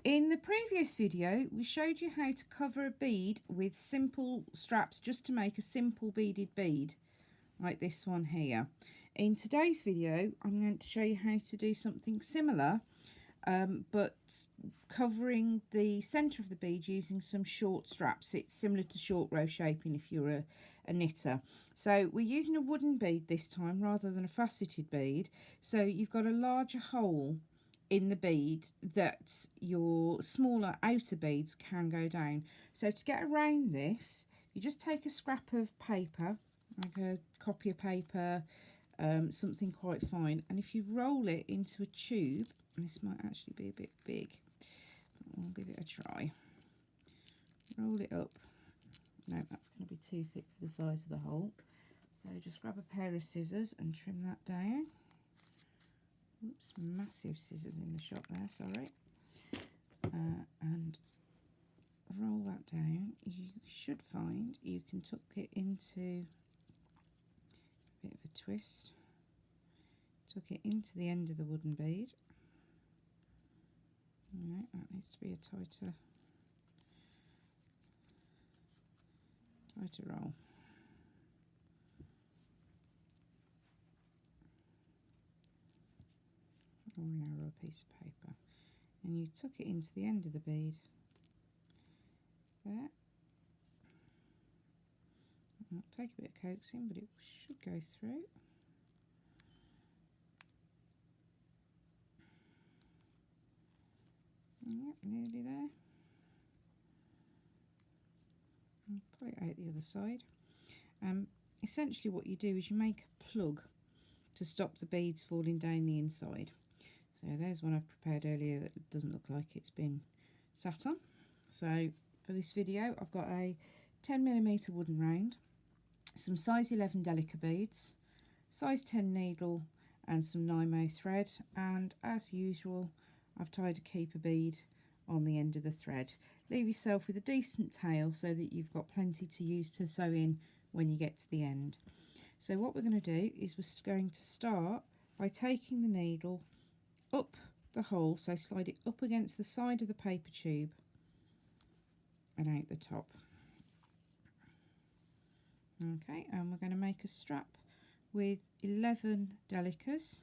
In the previous video, we showed you how to cover a bead with simple straps just to make a simple beaded bead, like this one here. In today's video, I'm going to show you how to do something similar, but covering the centre of the bead using some short straps. It's similar to short row shaping if you're a knitter. So we're using a wooden bead this time rather than a faceted bead. So you've got a larger hole in the bead that your smaller outer beads can go down. So to get around this, you just take a scrap of paper, like a copy of paper, something quite fine, and if you roll it into a tube, this might actually be a bit big, I'll give it a try. Roll it up. No, that's going to be too thick for the size of the hole, so just grab a pair of scissors and trim that down. Oops, massive scissors in the shop there, sorry. And roll that down. You should find you can tuck it into a bit of a twist. Tuck it into the end of the wooden bead. Right, that needs to be a tighter roll. Or a narrow piece of paper, and you tuck it into the end of the bead there. It'll take a bit of coaxing, but it should go through. Yep, nearly there. And pull it out the other side. Essentially what you do is you make a plug to stop the beads falling down the inside. So there's one I've prepared earlier that doesn't look like it's been sat on. So for this video I've got a 10mm wooden round, some size 11 Delica beads, size 10 needle and some Nymo thread, and as usual I've tied a keeper bead on the end of the thread. Leave yourself with a decent tail so that you've got plenty to use to sew in when you get to the end. So what we're going to do is we're going to start by taking the needle up the hole, so slide it up against the side of the paper tube and out the top. Okay, and we're going to make a strap with 11 Delicas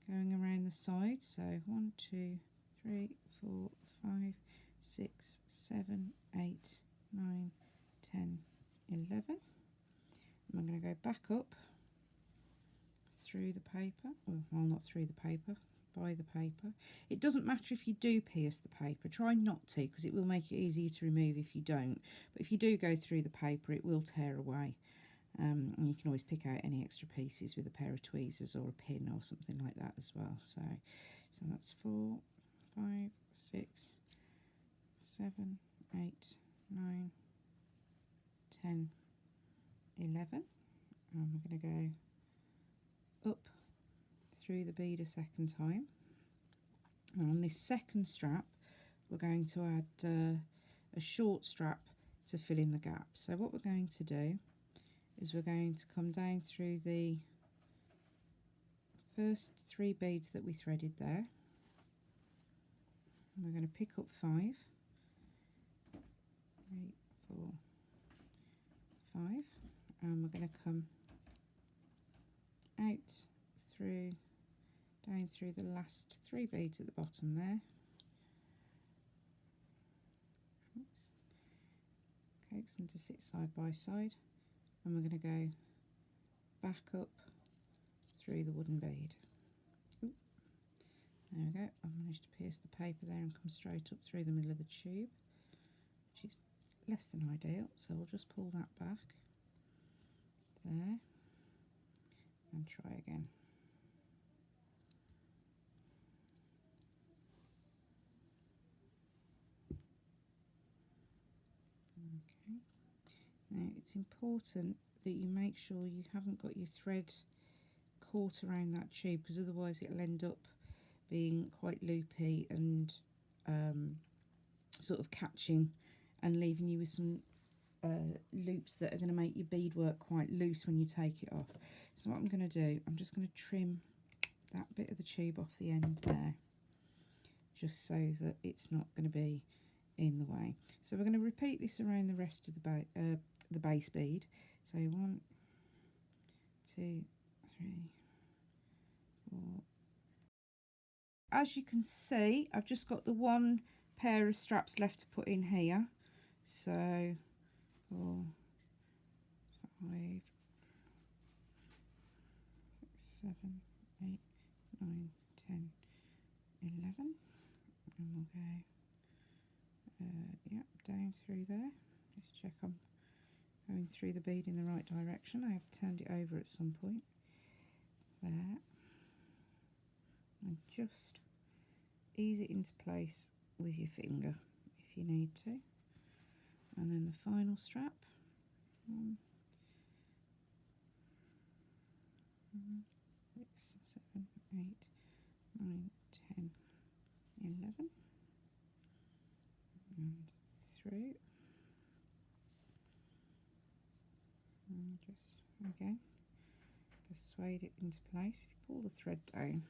going around the side. So 1, 2, 3, 4, 5, 6, 7, 8, 9, 10, 11. And I'm going to go back up through the paper, well, not through the paper, by the paper. It doesn't matter if you do pierce the paper, try not to, because it will make it easier to remove if you don't. But if you do go through the paper, it will tear away. And you can always pick out any extra pieces with a pair of tweezers or a pin or something like that as well. So that's 4, 5, 6, 7, 8, 9, 10, 11. And we're going to go up through the bead a second time. And on this second strap we're going to add a short strap to fill in the gap. So what we're going to do is we're going to come down through the first 3 beads that we threaded there, and we're going to pick up 5, 3, 4, 5, and we're going to come out through, down through the last 3 beads at the bottom there. Oops. Coax them to sit side by side, and we're going to go back up through the wooden bead. Ooh. There we go, I've managed to pierce the paper there and come straight up through the middle of the tube, which is less than ideal, so we'll just pull that back there and try again. Okay. Now it's important that you make sure you haven't got your thread caught around that tube, because otherwise it'll end up being quite loopy and sort of catching and leaving you with some loops that are going to make your beadwork quite loose when you take it off. So what I'm going to do, I'm just going to trim that bit of the tube off the end there, just so that it's not going to be in the way. So we're going to repeat this around the rest of the base bead. So 1, 2, 3, 4. As you can see, I've just got the one pair of straps left to put in here. So 4, 5, 6, 7, 8, 9, 10, 11, and we'll go yep, down through there. Just check I'm going through the bead in the right direction. I have turned it over at some point there, and just ease it into place with your finger if you need to. And then the final strap, 1, 6, 7, 8, 9, 10, 11, and through, and just again persuade it into place. If you pull the thread down,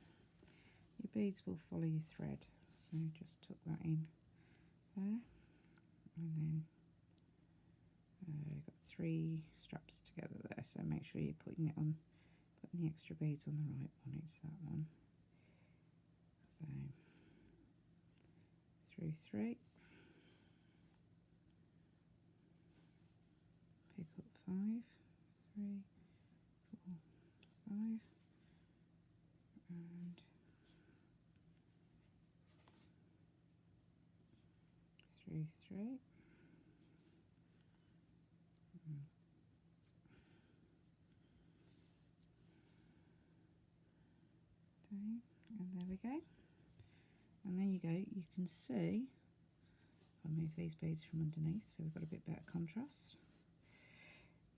your beads will follow your thread, so just tuck that in there, and then you've got 3 straps together there, so make sure you're putting the extra beads on the right one. It's that one. So through 3, pick up 5, 3, 4, 5, and through 3, down, and there we go. And there you go. You can see, I'll move these beads from underneath so we've got a bit better contrast.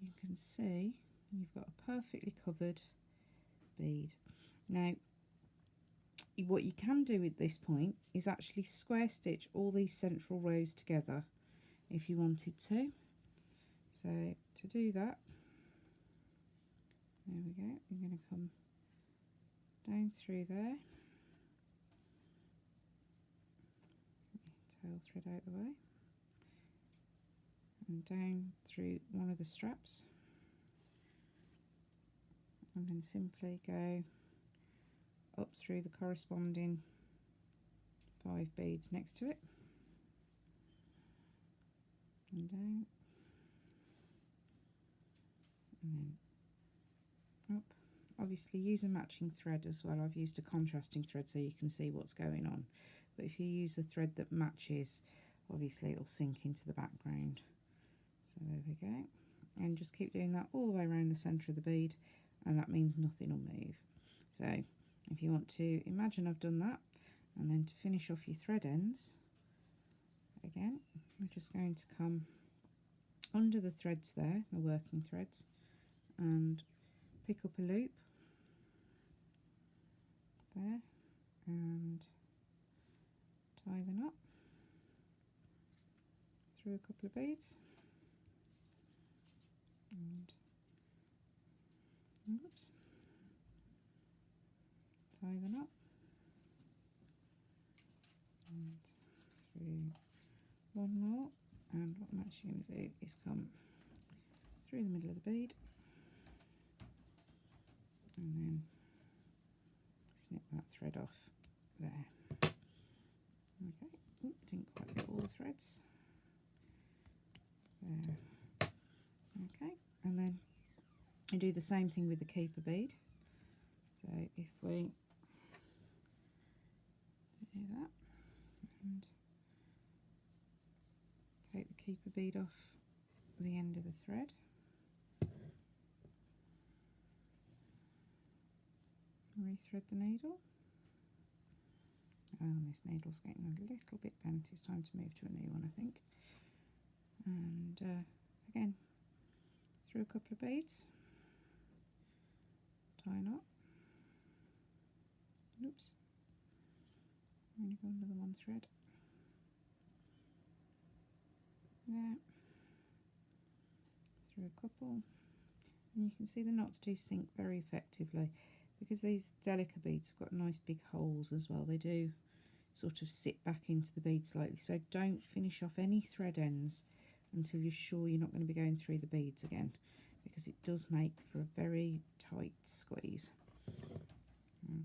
You can see you've got a perfectly covered bead. Now what you can do at this point is actually square stitch all these central rows together if you wanted to. So to do that, there we go, you're going to come down through there, tail thread out the way, and down through one of the straps, and then simply go up through the corresponding 5 beads next to it, and down, and then up. Obviously use a matching thread as well. I've used a contrasting thread so you can see what's going on, but if you use a thread that matches, obviously it'll sink into the background. So there we go, and just keep doing that all the way around the centre of the bead, and that means nothing will move. So if you want to imagine I've done that, and then to finish off your thread ends, again we're just going to come under the threads there, the working threads, and pick up a loop there and tie the knot through a couple of beads, and oops, tie the knot and through one more, and what I'm actually going to do is come through the middle of the bead and then snip that thread off there. Okay, ooh, didn't quite get all the threads there. Okay, and then I do the same thing with the keeper bead. So if we do that and take the keeper bead off the end of the thread, rethread the needle. Oh, and this needle's getting a little bit bent. It's time to move to a new one, I think. And again, through a couple of beads, tie a knot. Oops, only got another one thread there, through a couple, and you can see the knots do sink very effectively because these Delica beads have got nice big holes as well. They do sort of sit back into the bead slightly. So don't finish off any thread ends until you're sure you're not going to be going through the beads again, because it does make for a very tight squeeze.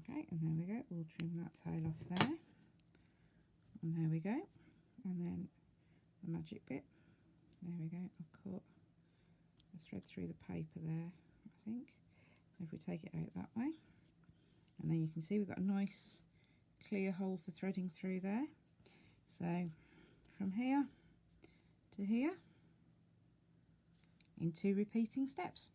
Okay, and there we go. We'll trim that tail off there. And there we go. And then the magic bit. There we go. I'll cut a thread through the paper there, I think. So if we take it out that way, and then you can see we've got a nice clear hole for threading through there. So from here to here in 2 repeating steps.